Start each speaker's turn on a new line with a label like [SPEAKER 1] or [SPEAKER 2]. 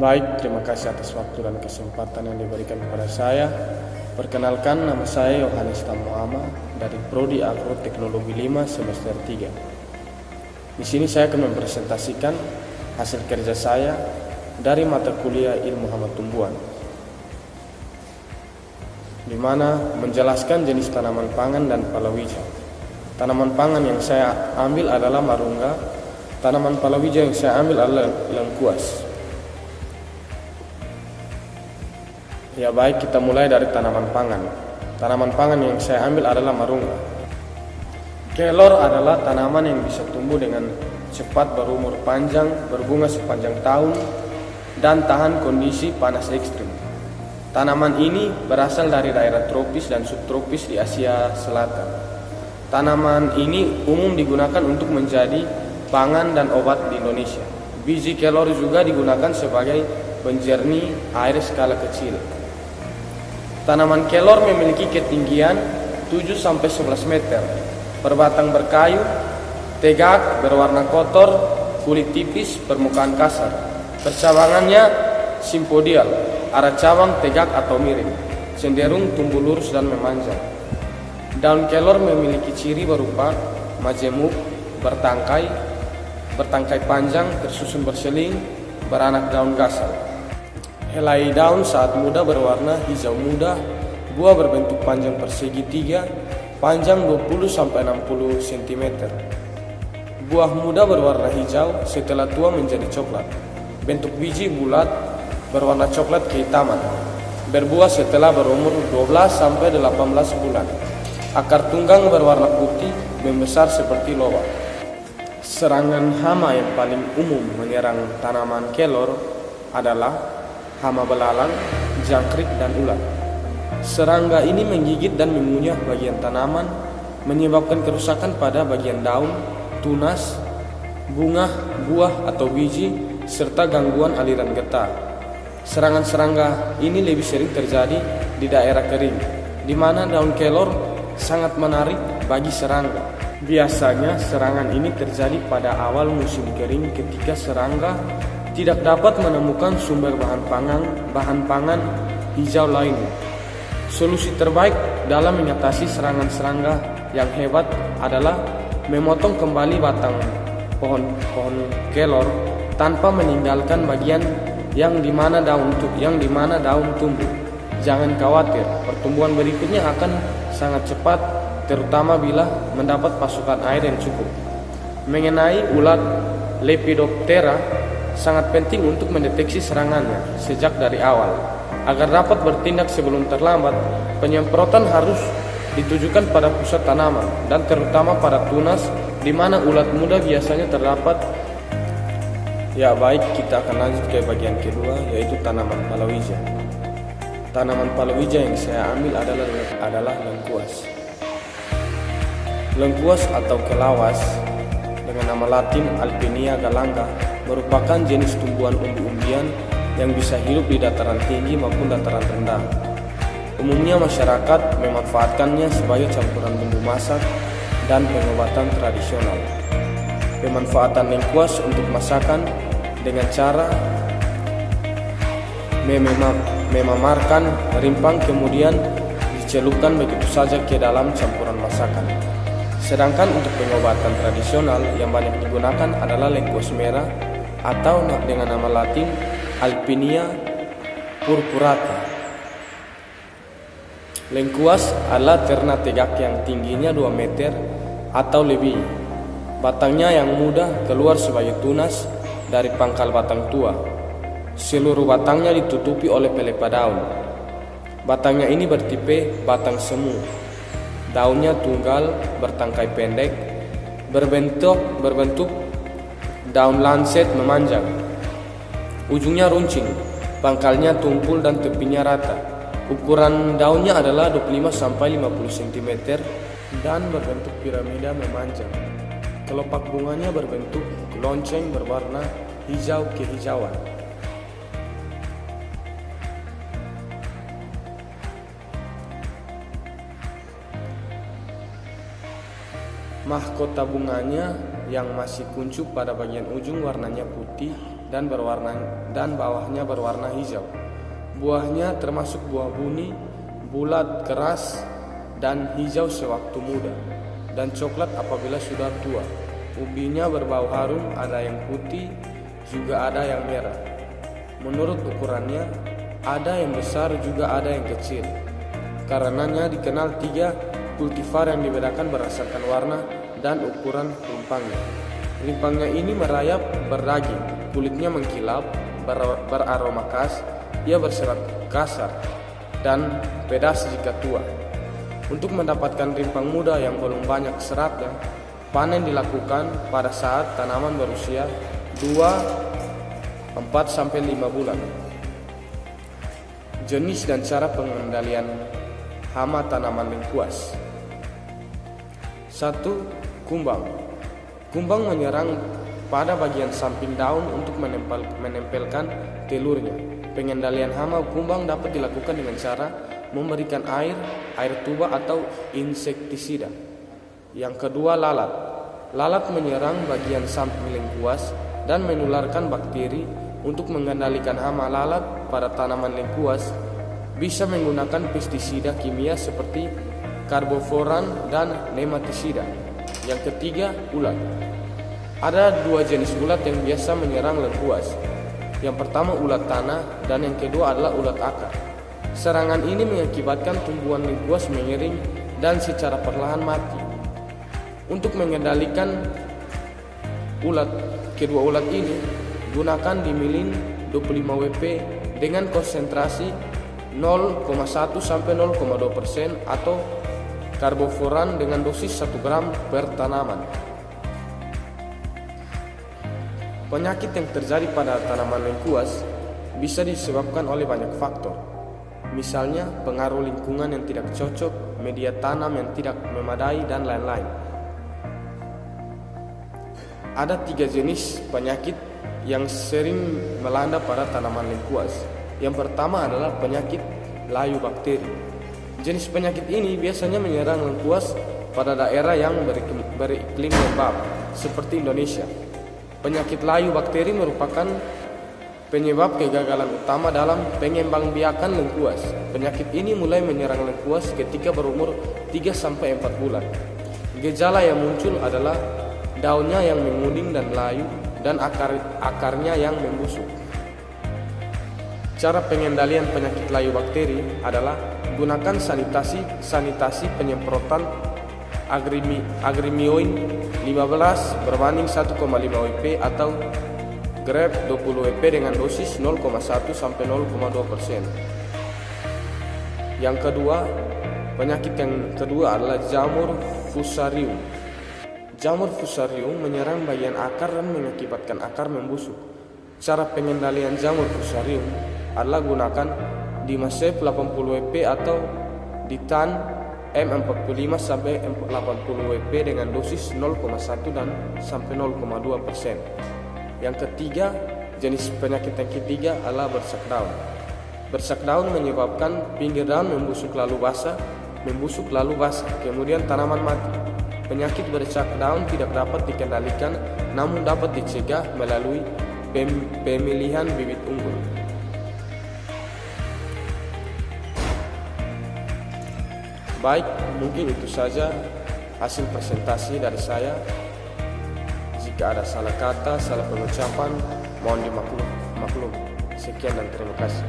[SPEAKER 1] Baik, terima kasih atas waktu dan kesempatan yang diberikan kepada saya. Perkenalkan, nama saya Yohanes Tamuama dari Prodi Agroteknologi 5 semester 3. Di sini saya akan mempresentasikan hasil kerja saya dari mata kuliah Ilmu Hama Tumbuhan, di mana menjelaskan jenis tanaman pangan dan palawija. Tanaman pangan yang saya ambil adalah marungga, tanaman palawija yang saya ambil adalah lengkuas. Ya baik, kita mulai dari tanaman pangan. Tanaman pangan yang saya ambil adalah marungga. Kelor adalah tanaman yang bisa tumbuh dengan cepat, berumur panjang, berbunga sepanjang tahun, dan tahan kondisi panas ekstrim. Tanaman ini berasal dari daerah tropis dan subtropis di Asia Selatan. Tanaman ini umum digunakan untuk menjadi pangan dan obat di Indonesia. Biji kelor juga digunakan sebagai penjernih air skala kecil. Tanaman kelor memiliki ketinggian 7-11 meter, berbatang berkayu, tegak, berwarna kotor, kulit tipis, permukaan kasar. Percabangannya simpodial, arah cabang tegak atau miring, cenderung tumbuh lurus dan memanjang. Daun kelor memiliki ciri berupa majemuk, bertangkai panjang, tersusun berseling, beranak daun gasal. Helai daun saat muda berwarna hijau muda, buah berbentuk panjang persegi 3, panjang 20-60 cm. Buah muda berwarna hijau, setelah tua menjadi coklat. Bentuk biji bulat, berwarna coklat kehitaman. Berbuah setelah berumur 12-18 bulan. Akar tunggang berwarna putih, membesar seperti lobak. Serangan hama yang paling umum menyerang tanaman kelor adalah hama belalang, jangkrik, dan ulat. Serangga ini menggigit dan mengunyah bagian tanaman, menyebabkan kerusakan pada bagian daun, tunas, bunga, buah atau biji, serta gangguan aliran getah. Serangan serangga ini lebih sering terjadi di daerah kering, di mana daun kelor sangat menarik bagi serangga. Biasanya serangan ini terjadi pada awal musim kering ketika serangga tidak dapat menemukan sumber bahan pangan hijau lainnya. Solusi terbaik dalam mengatasi serangan serangga yang hebat adalah memotong kembali batang pohon kelor tanpa meninggalkan bagian yang di mana daun tumbuh. Jangan khawatir, pertumbuhan berikutnya akan sangat cepat, terutama bila mendapat pasokan air yang cukup. Mengenai ulat Lepidoptera, sangat penting untuk mendeteksi serangannya sejak dari awal. Agar dapat bertindak sebelum terlambat, penyemprotan harus ditujukan pada pusat tanaman dan terutama pada tunas di mana ulat muda biasanya terdapat. Ya baik, kita akan lanjut ke bagian kedua, yaitu tanaman palawija. Tanaman palawija yang saya ambil adalah lengkuas. Lengkuas atau kelawas dengan nama latin Alpinia galanga merupakan jenis tumbuhan umbi-umbian yang bisa hidup di dataran tinggi maupun dataran rendah. Umumnya masyarakat memanfaatkannya sebagai campuran bumbu masak dan pengobatan tradisional. Pemanfaatan lengkuas untuk masakan dengan cara memamarkan rimpang kemudian dicelupkan begitu saja ke dalam campuran masakan. Sedangkan untuk pengobatan tradisional yang banyak digunakan adalah lengkuas merah atau dengan nama latin Alpinia purpurata. Lengkuas adalah ternak tegak yang tingginya 2 meter atau lebih. Batangnya yang muda keluar sebagai tunas dari pangkal batang tua. Seluruh batangnya ditutupi oleh pelepah daun. Batangnya ini bertipe batang semu. Daunnya tunggal, bertangkai pendek, berbentuk daun lancet memanjang. Ujungnya runcing, pangkalnya tumpul dan tepinya rata. Ukuran daunnya adalah 25-50 cm dan berbentuk piramida memanjang. Kelopak bunganya berbentuk lonceng berwarna hijau kehijauan. Mahkota bunganya yang masih kuncup pada bagian ujung warnanya putih dan bawahnya berwarna hijau. Buahnya termasuk buah buni, bulat, keras, dan hijau sewaktu muda, dan coklat apabila sudah tua. Ubinya berbau harum, ada yang putih, juga ada yang merah. Menurut ukurannya, ada yang besar juga ada yang kecil. Karenanya dikenal 3 kultivar yang dibedakan berdasarkan warna dan ukuran rimpangnya. Rimpangnya ini merayap, berdaging, kulitnya mengkilap, beraroma khas, ia berserat kasar dan pedas jika tua. Untuk mendapatkan rimpang muda yang belum banyak seratnya, panen dilakukan pada saat tanaman berusia 2, 4 sampai 5 bulan. Jenis dan cara pengendalian hama tanaman lengkuas. 1. Kumbang. Kumbang menyerang pada bagian samping daun untuk menempelkan telurnya. Pengendalian hama kumbang dapat dilakukan dengan cara memberikan air tuba atau insektisida. Yang kedua, lalat. Lalat menyerang bagian samping lengkuas dan menularkan bakteri. Untuk mengendalikan hama lalat pada tanaman lengkuas, bisa menggunakan pestisida kimia seperti karboforan dan nematisida. Yang ketiga, ulat. Ada 2 jenis ulat yang biasa menyerang lengkuas. Yang pertama ulat tanah dan yang kedua adalah ulat akar. Serangan ini mengakibatkan tumbuhan lengkuas mengering dan secara perlahan mati. Untuk mengendalikan kedua ulat ini, gunakan dimilin 25 WP dengan konsentrasi 0,1 sampai 0,2% atau karboforan dengan dosis 1 gram per tanaman. Penyakit yang terjadi pada tanaman lengkuas bisa disebabkan oleh banyak faktor. Misalnya pengaruh lingkungan yang tidak cocok, media tanam yang tidak memadai, dan lain-lain. Ada 3 jenis penyakit yang sering melanda pada tanaman lengkuas. Yang pertama adalah penyakit layu bakteri. Jenis penyakit ini biasanya menyerang lengkuas pada daerah yang beriklim lembab seperti Indonesia. Penyakit layu bakteri merupakan penyebab kegagalan utama dalam pengembangbiakan lengkuas. Penyakit ini mulai menyerang lengkuas ketika berumur 3 sampai 4 bulan. Gejala yang muncul adalah daunnya yang menguning dan layu dan akarnya yang membusuk. Cara pengendalian penyakit layu bakteri adalah gunakan sanitasi penyemprotan Agrimioin 15 berbanding 1,5 WP atau Grep 20 WP dengan dosis 0,1 sampai 0,2%. Penyakit yang kedua adalah jamur fusarium. Jamur fusarium menyerang bagian akar dan mengakibatkan akar membusuk. Cara pengendalian jamur fusarium adalah gunakan Dimasep 80 WP atau Ditan M45 sampai 80 WP dengan dosis 0,1 dan sampai 0,2%. Yang ketiga, jenis penyakit yang ketiga adalah bersak daun. Bersak daun menyebabkan pinggir daun membusuk lalu basah, kemudian tanaman mati. Penyakit bersak daun tidak dapat dikendalikan, namun dapat dicegah melalui pemilihan bibit unggul. Baik, mungkin itu saja hasil presentasi dari saya. Jika ada salah kata, salah pengucapan, mohon dimaklum. Sekian dan terima kasih.